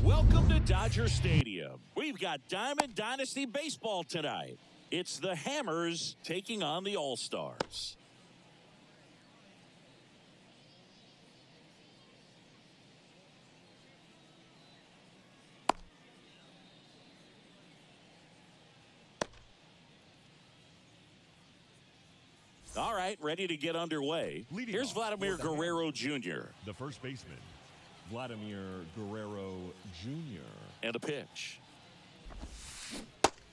Welcome to Dodger Stadium. We've got Diamond Dynasty Baseball tonight. It's the Hammers taking on the All-Stars. All right, ready to get underway. Here's Vladimir Guerrero Jr. The first baseman, Vladimir Guerrero Jr. And a pitch.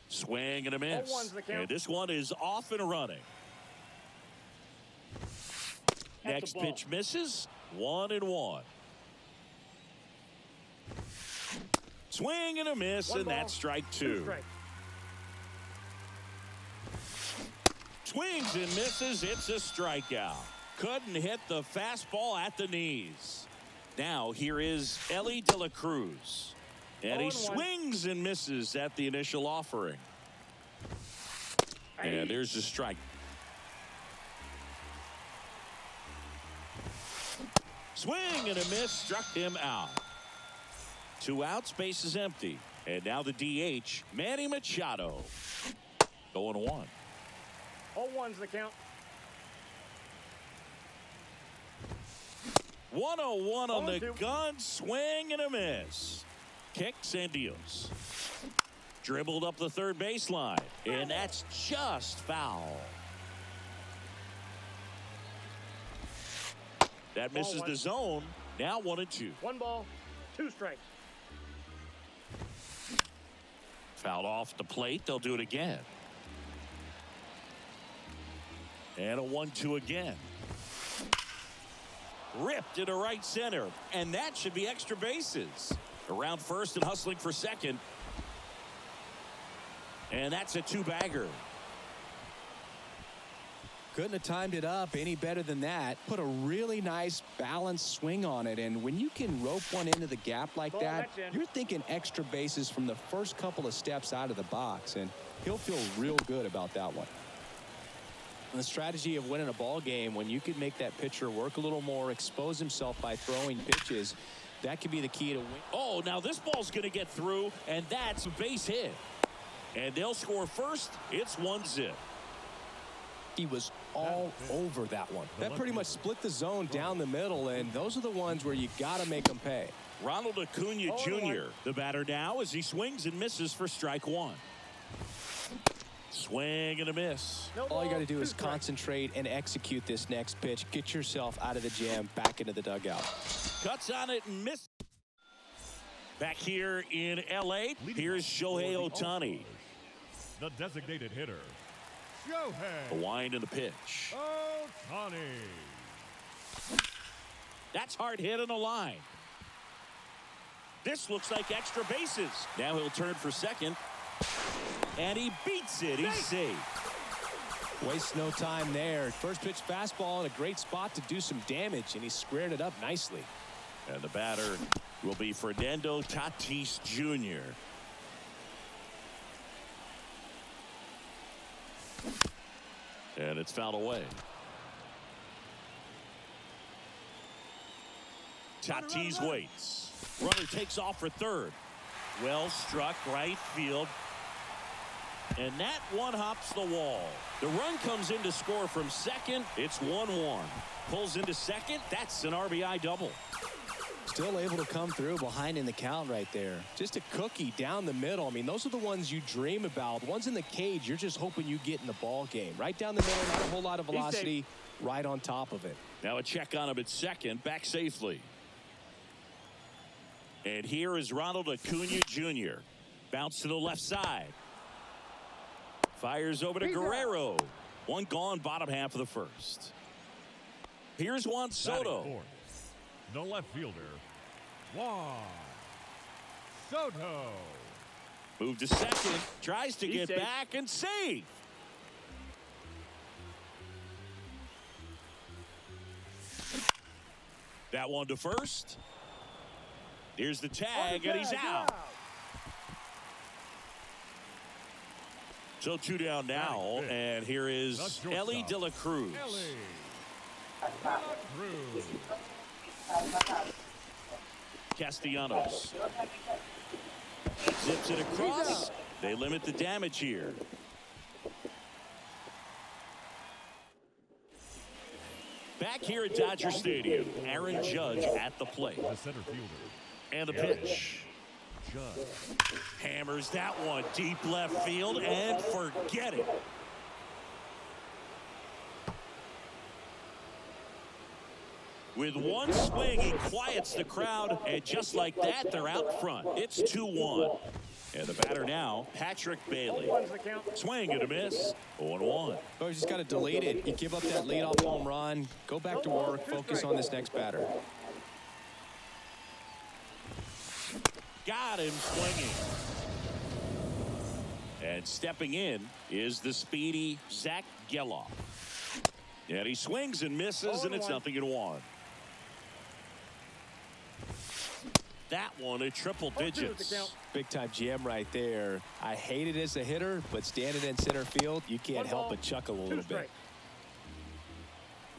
Swing and a miss. And this one is off and running. Next pitch misses. 1-1. Swing and a miss, and that's strike two. Swings and misses. It's a strikeout. Couldn't hit the fastball at the knees. Now here is Ellie De La Cruz. And he swings and misses at the initial offering. And there's a strike. Swing and a miss, struck him out. 2 outs, base is empty. And now the DH, Manny Machado. 0-1. 0-1's the count. 1-0-1 on the gun, swing and a miss. Kicks and deals. Dribbled up the third baseline, and that's just foul. That misses the zone. Now 1-2. 1 ball, 2 strikes. Fouled off the plate. They'll do it again. And a 1-2 again. Ripped into right center, and that should be extra bases. Around first and hustling for second. And that's a 2-bagger. Couldn't have timed it up any better than that. Put a really nice balanced swing on it, and when you can rope one into the gap like that, you're thinking extra bases from the first couple of steps out of the box, and he'll feel real good about that one. And the strategy of winning a ball game, when you can make that pitcher work a little more, expose himself by throwing pitches, that could be the key to win. Oh, now this ball's going to get through, and that's a base hit. And they'll score first. It's 1-0. He was all over that one. That pretty much split the zone down the middle, and those are the ones where you got to make them pay. Ronald Acuna Jr., the batter now, as he swings and misses for strike one. Swing and a miss. All you got to do is concentrate and execute this next pitch. Get yourself out of the jam, back into the dugout. Cuts on it and misses. Back here in L.A., here's Shohei Ohtani. The designated hitter, The Shohei wind and the pitch. Ohtani. That's hard hit on the line. This looks like extra bases. Now he'll turn for second. And he beats it. He's safe. Wastes no time there. First pitch fastball in a great spot to do some damage, and he squared it up nicely. And the batter will be Fernando Tatis Jr. And it's fouled away. Tatis waits. Runner takes off for third. Well struck right field. And that one hops the wall. The run comes in to score from second. It's 1-1. Pulls into second. That's an RBI double. Still able to come through behind in the count right there. Just a cookie down the middle. I mean, those are the ones you dream about. The ones in the cage, you're just hoping you get in the ball game. Right down the middle, not a whole lot of velocity, right on top of it. Now a check on him at second, back safely. And here is Ronald Acuna Jr. Bounce to the left side. Fires over to Guerrero. One gone, bottom half of the first. Here's Juan Soto. Fourth, the left fielder, Juan Soto. Move to second. Tries to get back and save. That one to first. Here's the tag, and he's out. So 2 down now, and here is Ellie De La Cruz. Castellanos. Zips it across. They limit the damage here. Back here at Dodger Stadium, Aaron Judge at the plate. The center fielder. And the pitch. Judge. Hammers that one deep left field and forget it. With one swing, he quiets the crowd, and just like that, they're out front. It's 2-1. And the batter now, Patrick Bailey. Swing and a miss. 0-1. Oh, you just got to delete it. You give up that leadoff home run. Go back to work. Focus on this next batter. Got him swinging. And stepping in is the speedy Zach Geloff. And he swings and misses, and it's 0-1. That one at triple digits. Big time jam right there. I hate it as a hitter, but standing in center field, you can't help but chuckle a little bit.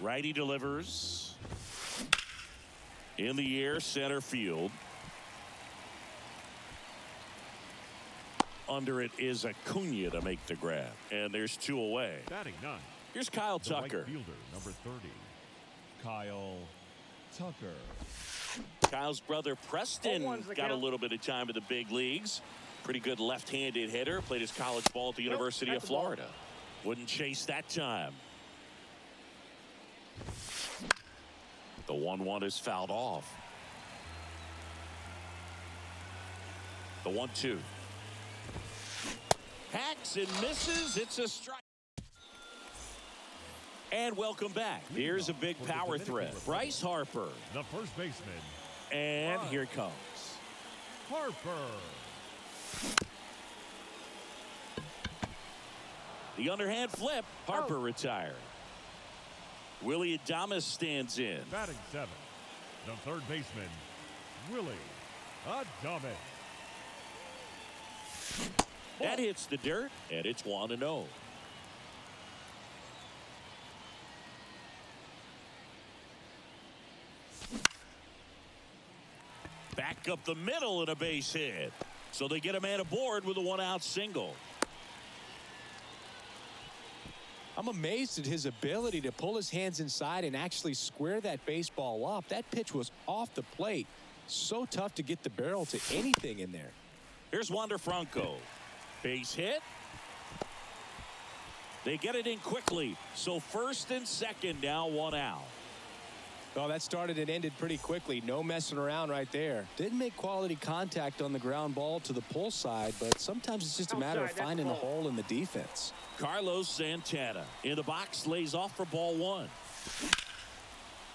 Righty delivers. In the air, center field. Under it is Acuna to make the grab. And there's 2 away. Batting 9. Here's Kyle The Tucker. right fielder, number 30. Kyle Tucker. Kyle's brother Preston got a little bit of time in the big leagues. Pretty good left-handed hitter. Played his college ball at the University of Florida. Wouldn't chase that time. The 1-1 is fouled off. The 1-2. Hacks and misses. It's a strike. And welcome back. Here's a big power threat. Bryce Harper. The first baseman. And here it comes. Harper. The underhand flip. Harper retired. Willie Adames stands in. Batting 7. The third baseman. Willie Adames. That hits the dirt, and it's 1-0. Back up the middle and a base hit. So they get a man aboard with a 1-out single. I'm amazed at his ability to pull his hands inside and actually square that baseball up. That pitch was off the plate. So tough to get the barrel to anything in there. Here's Wander Franco. Base hit. They get it in quickly. So first and second now 1 out. Oh, that started and ended pretty quickly. No messing around right there. Didn't make quality contact on the ground ball to the pull side, but sometimes it's just a matter of finding the hole in the defense. Carlos Santana in the box, lays off for ball 1.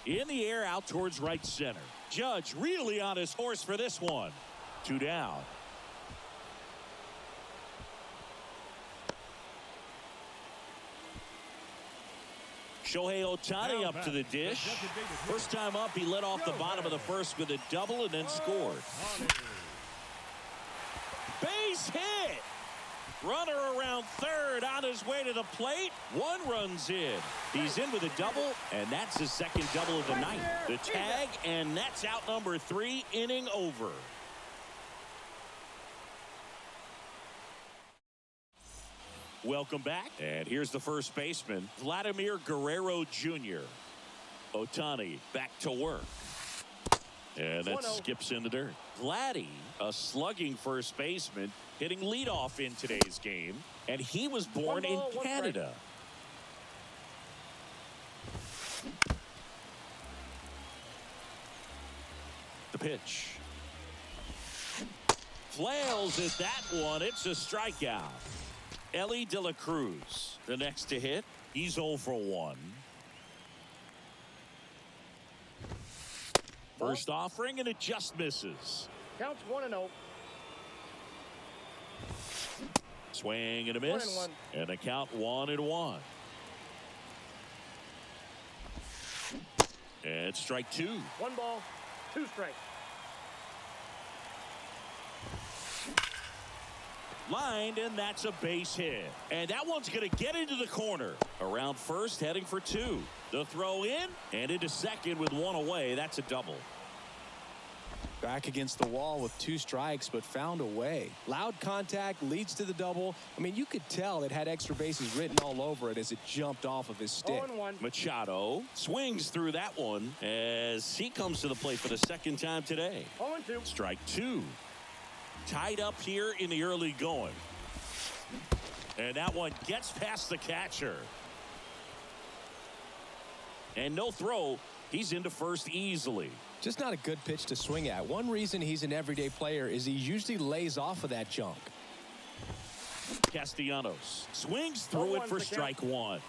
In the air out towards right center. Judge really on his horse for this one. 2 down. Shohei Ohtani up to the dish. First time up, he led off the bottom of the first with a double and then scored. Base hit. Runner around third on his way to the plate. 1 runs in. He's in with a double, and that's his second double of the night. The tag, and that's out number 3, inning over. Welcome back. And here's the first baseman, Vladimir Guerrero Jr. Ohtani back to work. And that skips in the dirt. Vladdy, a slugging first baseman, hitting leadoff in today's game. And he was born in Canada. The pitch. Flails at that one. It's a strikeout. Ellie De La Cruz, the next to hit. He's 0 for 1. First offering, and it just misses. Counts 1-0. Swing and a miss. 1-1. And a count 1-1. And strike 2. 1 ball, 2 strikes. Lined, and that's a base hit. And that one's going to get into the corner. Around first, heading for 2. The throw in, and into second with 1 away. That's a double. Back against the wall with 2 strikes, but found a way. Loud contact leads to the double. I mean, you could tell it had extra bases written all over it as it jumped off of his stick. 0-1. Machado swings through that one as he comes to the plate for the second time today. 0-2. Strike 2. Tied up here in the early going. And that one gets past the catcher. And no throw. He's into first easily. Just not a good pitch to swing at. One reason he's an everyday player is he usually lays off of that junk. Castellanos swings through it for strike 1.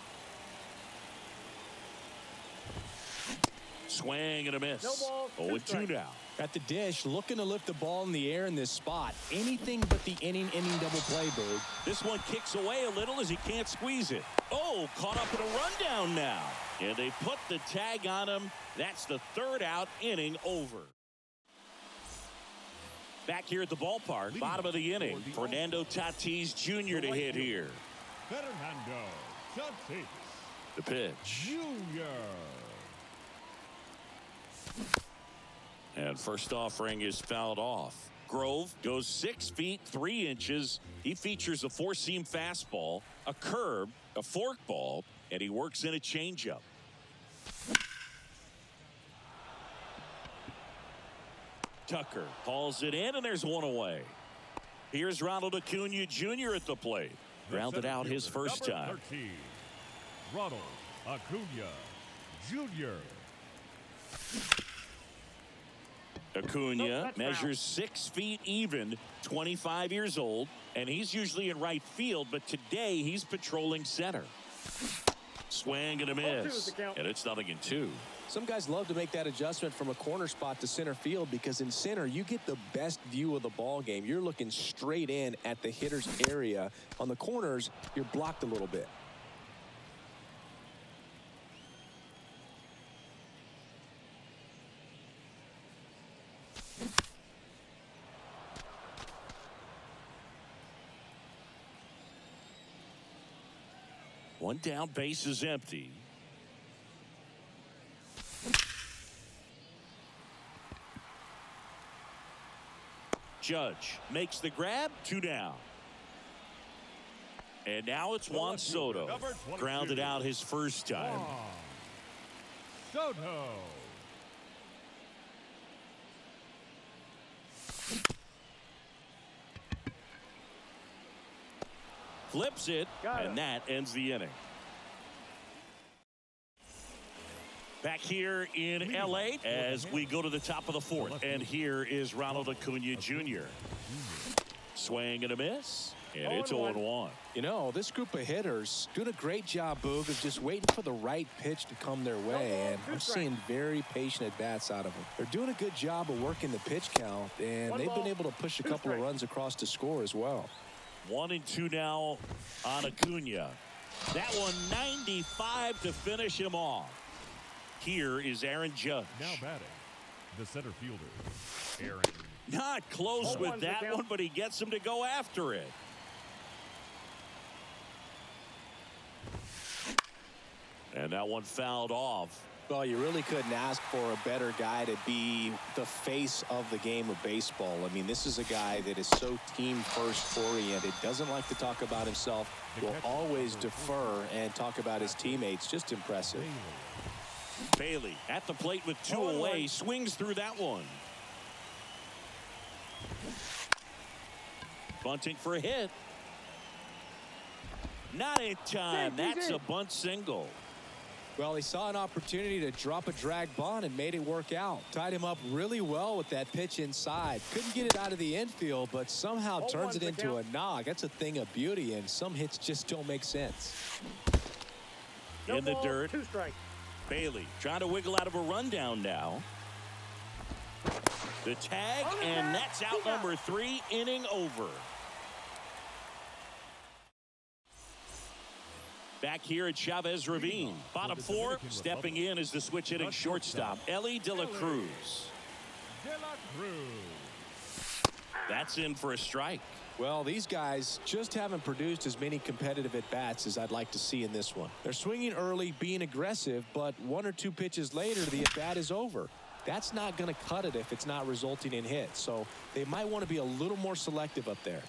Swing and a miss. No ball, 0-2 now. At the dish, looking to lift the ball in the air in this spot. Anything but the inning double play, Bird. This one kicks away a little as he can't squeeze it. Oh, caught up in a rundown now. And they put the tag on him. That's the 3rd out, inning over. Back here at the ballpark, bottom of the inning. Fernando Tatis Jr. to hit here. Fernando Tatis The pitch. Jr. And first offering is fouled off. Grove goes 6 feet 3 inches. He features a 4-seam fastball, a curve, a forkball, and he works in a changeup. Tucker hauls it in, and there's one away. Here's Ronald Acuna Jr. at the plate. Grounded out his first time. 13, Ronald Acuna Jr. Acuna measures 6 feet even, 25 years old, and he's usually in right field, but today he's patrolling center. Swing and a miss, and it's 0-2. Some guys love to make that adjustment from a corner spot to center field because in center you get the best view of the ball game. You're looking straight in at the hitter's area. On the corners, you're blocked a little bit. One down, base is empty. Judge makes the grab, 2 down. And now it's Juan Soto. Grounded out his first time. Soto. Flips it, and that ends the inning. Back here in L.A. as we go to the top of the 4th. And here is Ronald Acuna Jr. Swing and a miss. And it's 0-1. You know, this group of hitters doing a great job, Boog, of just waiting for the right pitch to come their way. And I'm seeing very patient at-bats out of them. They're doing a good job of working the pitch count, and they've been able to push a couple of runs across to score as well. 1-2 now on Acuna. That one 95 to finish him off. Here is Aaron Judge. Now batting, the center fielder, Aaron. Not close with that one, but he gets him to go after it. And that one fouled off. Well, you really couldn't ask for a better guy to be the face of the game of baseball. I mean, this is a guy that is so team-first oriented, doesn't like to talk about himself, will always defer and talk about his teammates. Just impressive. Bailey at the plate with 2 away, swings through that one. Bunting for a hit. Not in time. That's a bunt single. Well, he saw an opportunity to drop a drag bunt and made it work out. Tied him up really well with that pitch inside. Couldn't get it out of the infield, but somehow turns it into a knock. That's a thing of beauty, and some hits just don't make sense. In the dirt. 2 strikes. Bailey trying to wiggle out of a rundown now. The tag, and that's out number 3, inning over. Back here at Chavez Ravine. Bottom 4, stepping in is the switch hitting shortstop, Ellie De La Cruz. That's in for a strike. Well, these guys just haven't produced as many competitive at-bats as I'd like to see in this one. They're swinging early, being aggressive, but 1 or 2 pitches later, the at-bat is over. that's not going to cut it if it's not resulting in hits. So they might want to be a little more selective up there.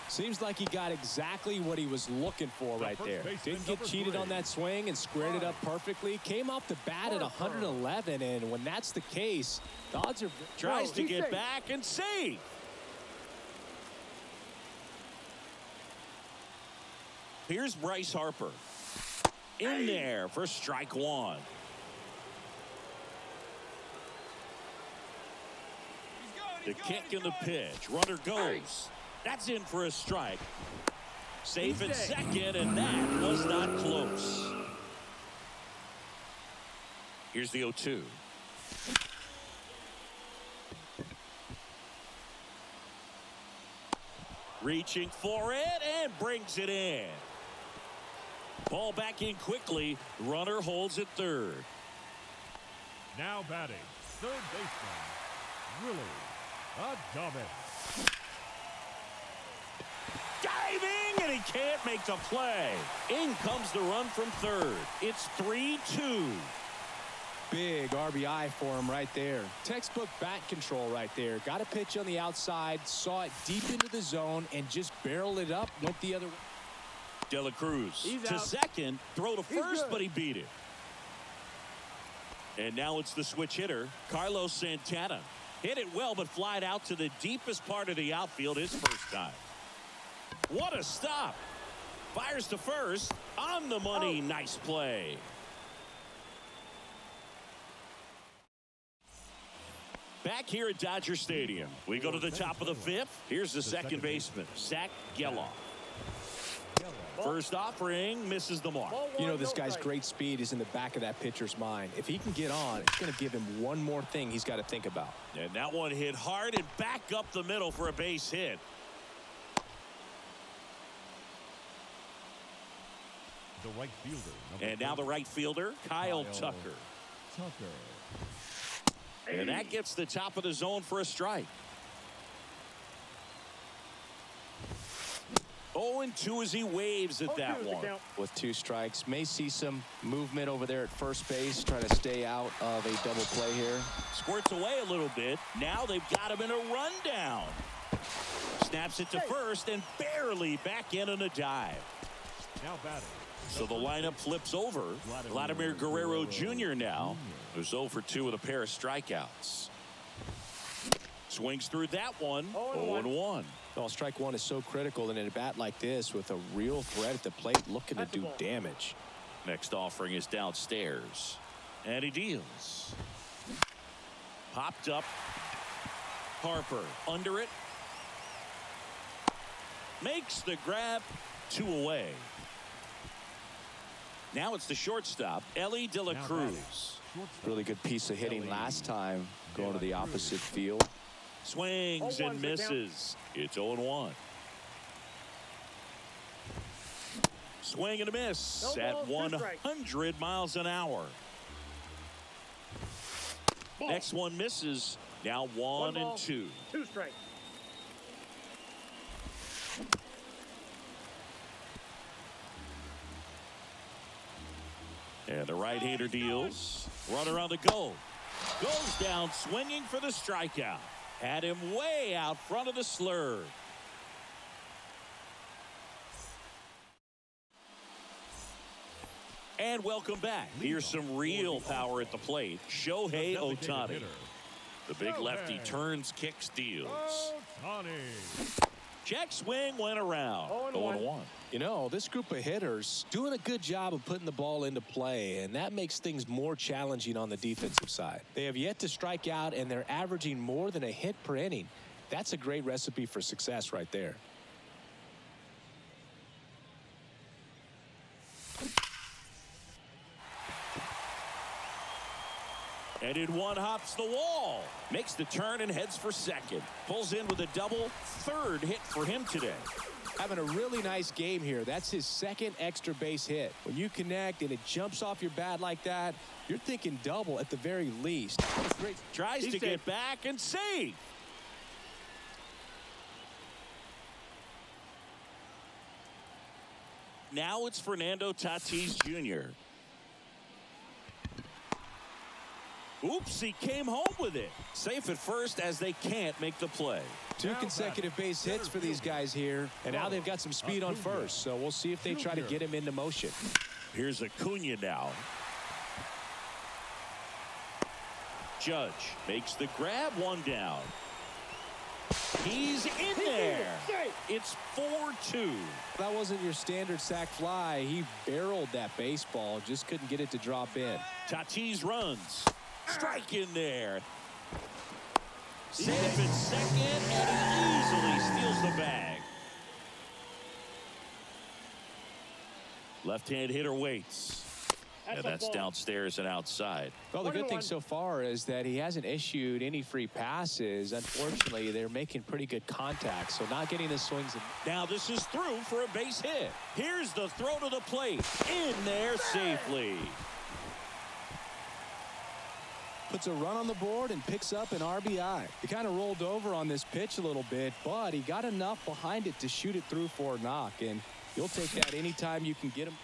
Seems like he got exactly what he was looking for right there. Didn't get cheated on that swing and squared it up perfectly. Came off the bat at 111, and when that's the case, the odds are... Tries to get back and save. Here's Bryce Harper. In there for strike one. The kick and the pitch. Runner goes. That's in for a strike. Safe at second, and that was not close. Here's the 0-2. Reaching for it and brings it in. Ball back in quickly. Runner holds at third. Now batting, third baseman, Willie Adames. Diving, and he can't make the play. In comes the run from third. It's 3-2. Big RBI for him right there. Textbook bat control right there. Got a pitch on the outside, saw it deep into the zone, and just barreled it up, went the other way. De La Cruz to second, throw to first, but he beat it. And now it's the switch hitter, Carlos Santana. Hit it well, but flied out to the deepest part of the outfield his first time. What a stop. Fires to first. On the money. Nice play. Back here at Dodger Stadium, we go to the top of the fifth. Here's the second baseman, Zach Geloff. First offering, misses the mark. You know, this guy's great speed is in the back of that pitcher's mind. If he can get on, it's going to give him one more thing he's got to think about. And that one hit hard and back up the middle for a base hit. The right fielder. And now the right fielder, Kyle Tucker. And that gets the top of the zone for a strike. 0-2 as he waves at that one. With two strikes, may see some movement over there at first base, trying to stay out of a double play here. Squirts away a little bit. Now they've got him in a rundown. Snaps it to first and barely back in on a dive. Now batting. So the lineup flips over. Vladimir Guerrero Jr. now, who's 0 for 2 with a pair of strikeouts. Swings through that one. 0-1. Well, strike one is so critical in a bat like this with a real threat at the plate looking to do damage. Next offering is downstairs. And he deals. Popped up. Harper under it. Makes the grab. 2 away. Now it's the shortstop, Ellie De La Cruz. Really good piece of hitting last time, going to the opposite field. Swings and misses. It's 0-1. Swing and a miss at 100 miles an hour. Next one misses. Now 1-2. 2 strikes. And the right-hander deals. Runner on the go. Goes down swinging for the strikeout. Had him way out front of the slurve. And welcome back. Here's some real power at the plate. Shohei Ohtani. The big lefty turns, kicks, deals. Check swing went around. 0-1. You know, this group of hitters doing a good job of putting the ball into play, and that makes things more challenging on the defensive side. They have yet to strike out, and they're averaging more than a hit per inning. That's a great recipe for success right there. And in one hops the wall. Makes the turn and heads for second. Pulls in with a double. Third hit for him today. Having a really nice game here. That's his second extra base hit. When you connect and it jumps off your bat like that, you're thinking double at the very least. Tries to get back and save. Now it's Fernando Tatis Jr. Oops, he came home with it. Safe at first as they can't make the play. Two consecutive base hits for these guys here, and now they've got some speed on first, so we'll see if they try to get him into motion. Here's Acuna now. Judge makes the grab, one down. He's in there. It's 4-2. That wasn't your standard sac fly. He barreled that baseball, just couldn't get it to drop in. Tatis runs. Strike in there. Safe at second, and he easily steals the bag. Left-hand hitter waits. And that's downstairs and outside. Well, the good thing so far is that he hasn't issued any free passes. Unfortunately, they're making pretty good contact, so not getting the swings. Now this is through for a base hit. Here's the throw to the plate. In there safely. Puts a run on the board and picks up an RBI. He kind of rolled over on this pitch a little bit, but he got enough behind it to shoot it through for a knock, and you'll take that anytime you can get him.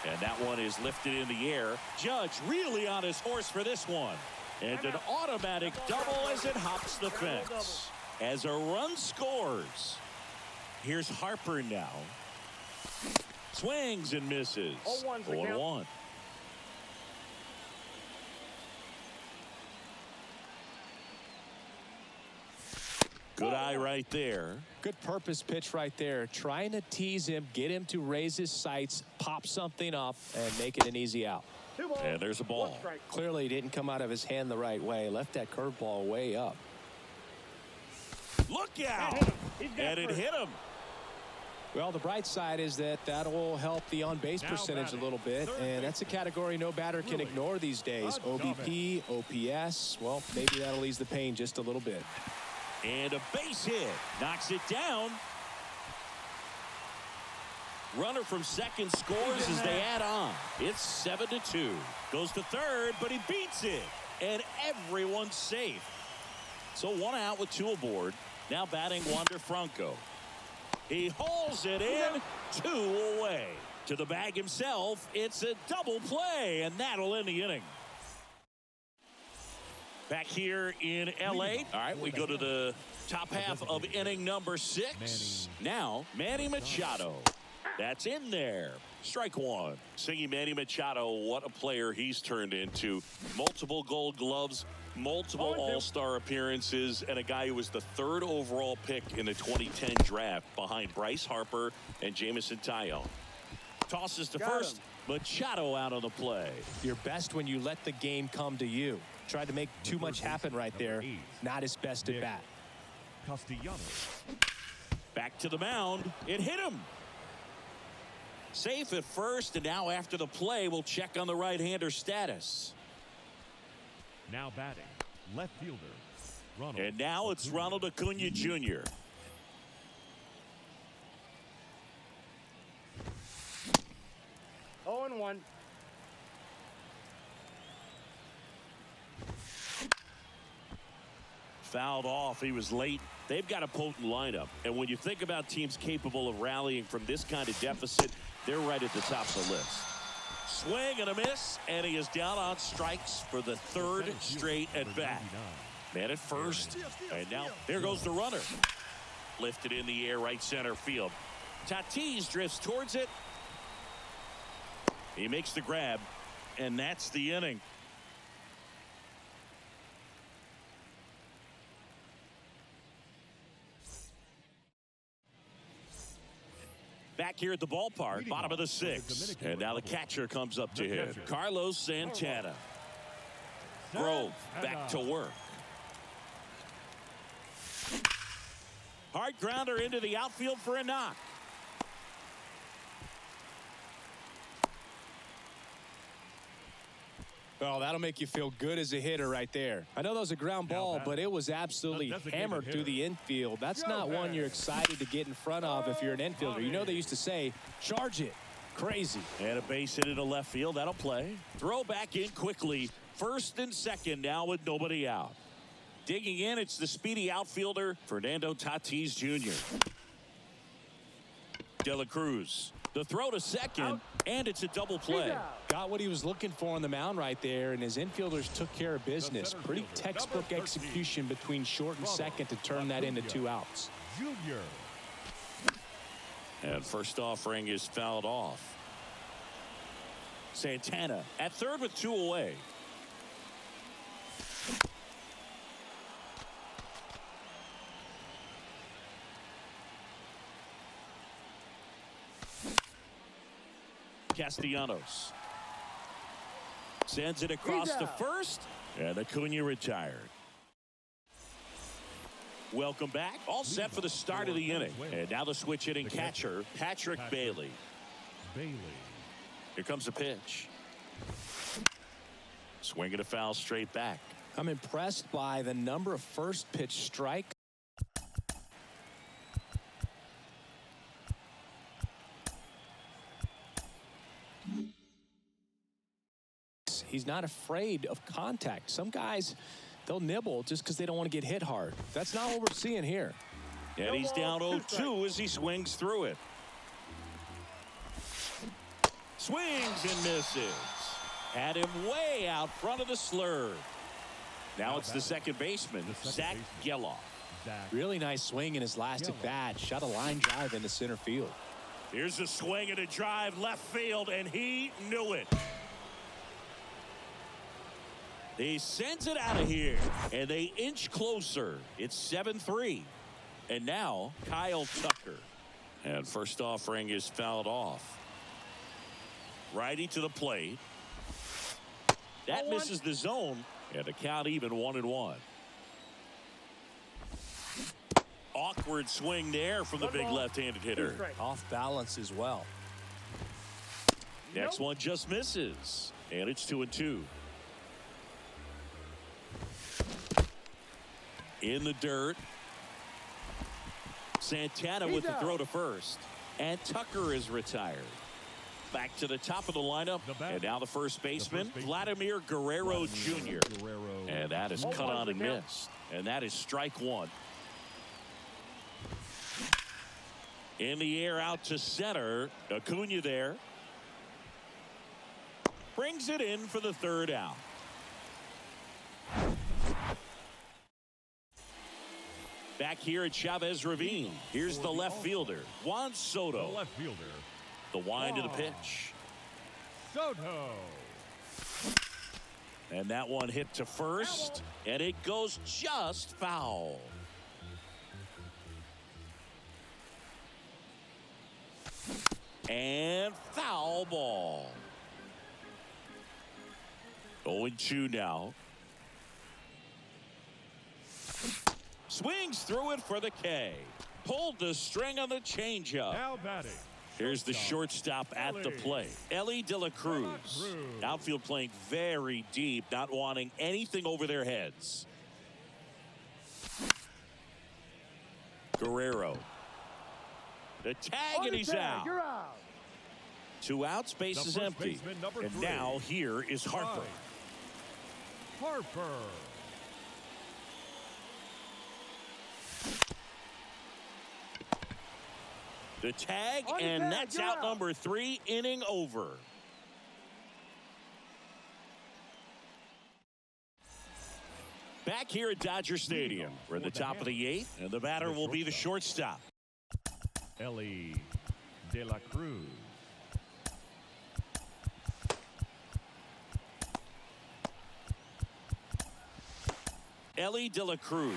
And that one is lifted in the air. Judge really on his horse for this one. And an automatic double as it hops the fence. As a run scores. Here's Harper now. Swings and misses. 0-1. Good eye right there. Good purpose pitch right there. Trying to tease him, get him to raise his sights, pop something up, and make it an easy out. And there's a ball. Clearly he didn't come out of his hand the right way. Left that curveball way up. Look out! And it hit him. Well, the bright side is that will help the on-base percentage a little bit, and that's a category no batter can ignore these days. OBP, OPS, well, maybe that'll ease the pain just a little bit. And a base hit. Knocks it down. Runner from second scores as they add on. It's 7-2. Goes to third, but he beats it. And everyone's safe. So one out with two aboard. Now batting Wander Franco. He hauls it in. Two away. To the bag himself. It's a double play, and that'll end the inning. Back here in L.A. All right, we go to the top half of inning number 6. Now, Manny Machado. That's in there. Strike one. Singing Manny Machado, what a player he's turned into. Multiple Gold Gloves, multiple All-Star appearances, and a guy who was the 3rd overall pick in the 2010 draft behind Bryce Harper and Jamison Tyone. Tosses to first. Machado out on the play. You're best when you let the game come to you. Tried to make too much happen right there. Not his best at bat. Back to the mound. It hit him. Safe at first, and now after the play, we'll check on the right-hander status. Now batting, left fielder, Ronald. And now it's Ronald Acuna Jr. Oh, and 1. Fouled off. He was late. They've got a potent lineup. And when you think about teams capable of rallying from this kind of deficit, they're right at the top of the list. Swing and a miss, and he is down on strikes for the 3rd straight at bat. Man at first, and now there goes the runner. Lifted in the air, right center field. Tatis drifts towards it. He makes the grab, and that's the inning. Back here at the ballpark, bottom of the 6th. And now the catcher comes up to him. Carlos Santana. Grove back to work. Hard grounder into the outfield for a knock. Well, that'll make you feel good as a hitter right there. I know that was a ground ball, but it was absolutely hammered through the infield. That's not one you're excited to get in front of if you're an infielder. You know they used to say, charge it. Crazy. And a base hit into left field. That'll play. Throw back in quickly. First and second now with nobody out. Digging in, it's the speedy outfielder, Fernando Tatis Jr. De La Cruz. The throw to second, and it's a double play. Got what he was looking for on the mound right there, and his infielders took care of business. Pretty textbook execution between short and second to turn that into 2 outs. Junior. And first offering is fouled off. Santana at third with 2 away. Castellanos sends it across to first, and Acuna retired. Welcome back. All set for the start of the inning. And now the switch hitting catcher, Patrick Bailey. Here comes the pitch. Swing and a foul straight back. I'm impressed by the number of first pitch strikes. He's not afraid of contact. Some guys, they'll nibble just because they don't want to get hit hard. That's not what we're seeing here. And he's down 0-2 as he swings through it. Swings and misses. Had him way out front of the slurve. Now it's the second baseman, Zach Geloff. Really nice swing in his last at bat. Shot a line drive into center field. Here's a swing and a drive left field, and he knew it. He sends it out of here, and they inch closer. It's 7-3. And now Kyle Tucker. And first offering is fouled off. Righty to the plate. That misses the zone, and the count even 1-1. Awkward swing there from the big left-handed hitter. Off balance as well. Next one just misses, and it's 2-2. In the dirt. Santana with the throw to first. And Tucker is retired. Back to the top of the lineup. And now the first baseman, Vladimir Guerrero Jr. And that is cut on and missed. And that is strike one. In the air out to center. Acuna there. Brings it in for the third out. Back here at Chavez Ravine. Here's the left fielder, Juan Soto. The left fielder. The wind of the pitch. Soto. And that one hit to first. And it goes just foul. And foul ball. 0-2 now. Swings through it for the K. Pulled the string on the changeup. Now batting. Here's the shortstop at the plate. Ellie De La Cruz. Outfield playing very deep, not wanting anything over their heads. Guerrero. The tag, and he's out. 2 outs, base is empty. And now here is Harper. Harper. The tag, and that's out number 3, inning over. Back here at Dodger Stadium. We're at the top of the 8th, and the batter will be the shortstop. Ellie De La Cruz. Ellie De La Cruz.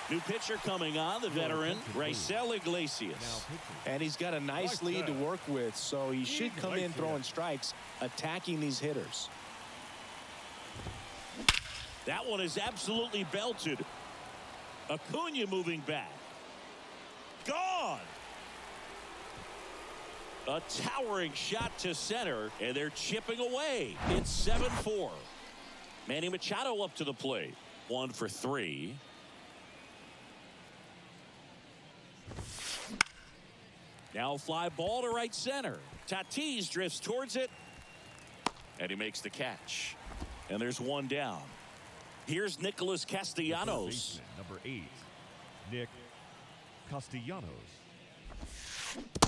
New pitcher coming on, the veteran, Raisel Iglesias. And he's got a nice lead to work with, so he should come in throwing strikes, attacking these hitters. That one is absolutely belted. Acuna moving back. Gone. A towering shot to center, and they're chipping away. It's 7-4. Manny Machado up to the plate. 1 for 3. Now fly ball to right center. Tatis drifts towards it, and he makes the catch. And there's one down. Here's Nicholas Castellanos. Number 8, Nick Castellanos.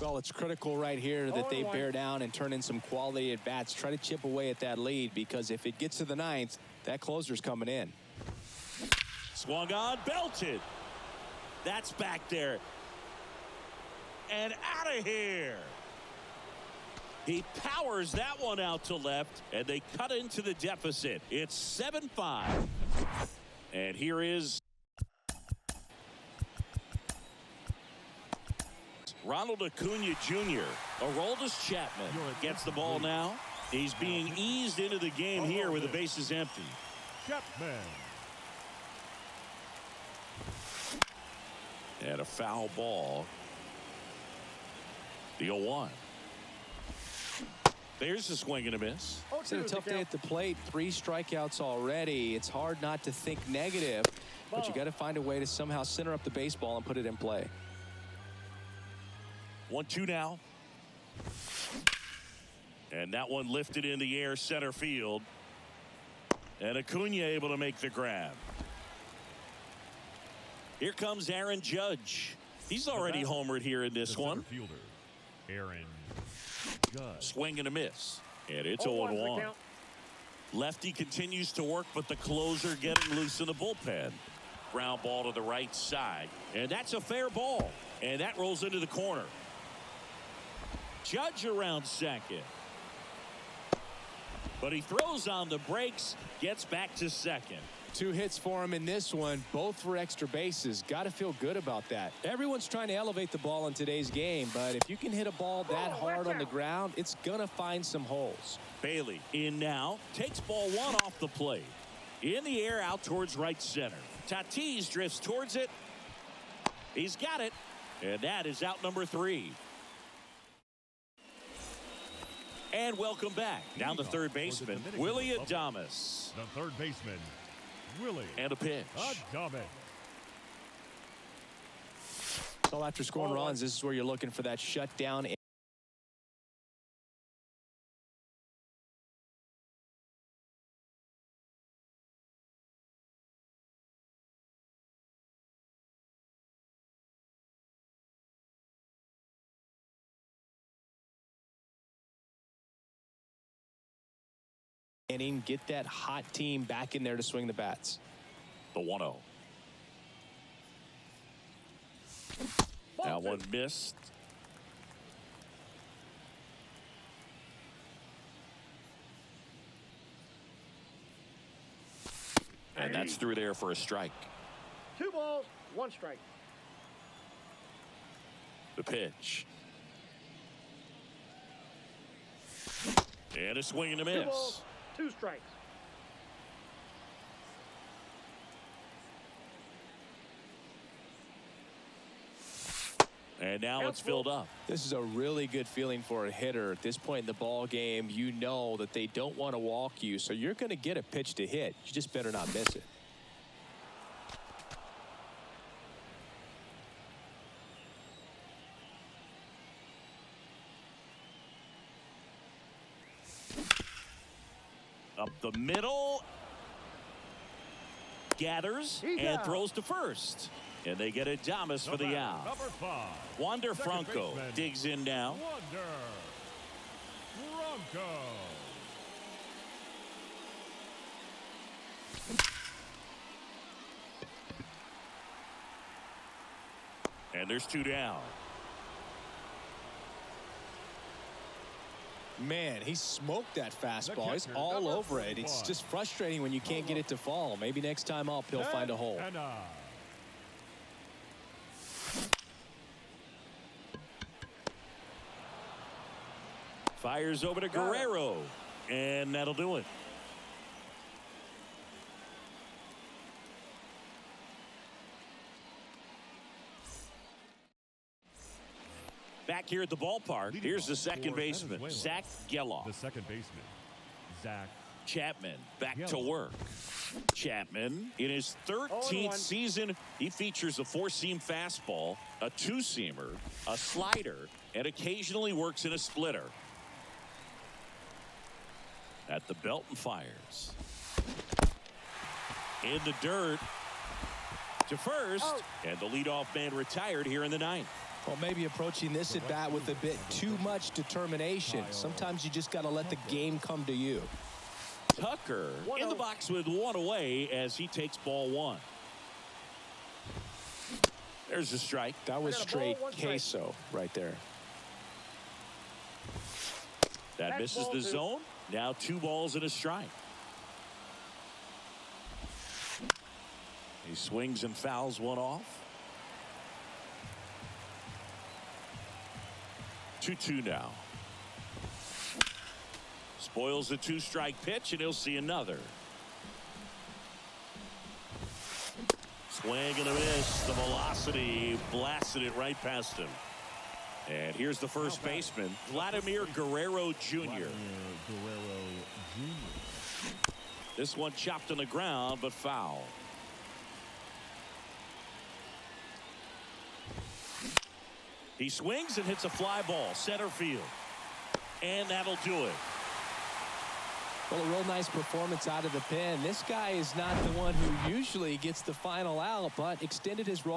Well, it's critical right here that they bear down and turn in some quality at bats. Try to chip away at that lead, because if it gets to the ninth, that closer's coming in. Swung on, belted. That's back there. And out of here. He powers that one out to left, and they cut into the deficit. It's 7-5. And here is Ronald Acuna Jr. Aroldis Chapman gets the ball now. He's being eased into the game here with the bases empty. Chapman. And a foul ball. The 0-1. There's a swing and a miss. It's been a tough day at the plate. 3 strikeouts already. It's hard not to think negative, but you got to find a way to somehow center up the baseball and put it in play. 1-2 now. And that one lifted in the air, center field. And Acuna able to make the grab. Here comes Aaron Judge. He's already homered here in this one. Fielder, Aaron Judge. Swing and a miss. And it's 0-1. Lefty continues to work, but the closer getting loose in the bullpen. Ground ball to the right side. And that's a fair ball. And that rolls into the corner. Judge around second. But he throws on the brakes, gets back to second. 2 hits for him in this one, both for extra bases. Got to feel good about that. Everyone's trying to elevate the ball in today's game, but if you can hit a ball that hard on the ground, it's going to find some holes. Bailey in now, takes ball 1 off the plate. In the air, out towards right center. Tatis drifts towards it. He's got it, and that is out number 3. And welcome back. Down the third baseman, Willie Adames. The third baseman, Willie. And a pitch. Adames. So after scoring runs, this is where you're looking for that shutdown. Inning, get that hot team back in there to swing the bats. The 1-0. That one missed. And that's through there for a strike. 2 balls, 1 strike. The pitch. And a swing and a 2 miss. balls, 2 strikes. And now it's filled up. This is a really good feeling for a hitter. At this point in the ball game, you know that they don't want to walk you, so you're going to get a pitch to hit. You just better not miss it. Up the middle. Gathers and throws to first. And they get Adames for the out. Number 5. Wander Franco digs in now. Wander Franco. And there's 2 down. Man, he smoked that fastball. He's all over it. It's just frustrating when you can't get it to fall. Maybe next time up, he'll find a hole. Fires over to Guerrero. And that'll do it. Back here at the ballpark, here's the second baseman, Zach Geloff. The second baseman, Zach Chapman back to work. Chapman, in his 13th season, he features a 4-seam fastball, a 2-seamer, a slider, and occasionally works in a splitter. At the belt and fires. In the dirt to first, and the leadoff man retired here in the 9th. Well, maybe approaching this at bat with a bit too much determination. Sometimes you just got to let the game come to you. Tucker in the box with one away as he takes ball one. There's a strike. That was straight queso right there. That misses the zone. Now 2 balls and a strike. He swings and fouls one off. 2-2 now. Spoils the 2-strike pitch, and he'll see another. Swing and a miss. The velocity blasted it right past him. And here's the first baseman, Vladimir Guerrero Jr. This one chopped on the ground, but foul. He swings and hits a fly ball, center field. And that'll do it. Well, a real nice performance out of the pen. This guy is not the one who usually gets the final out, but extended his role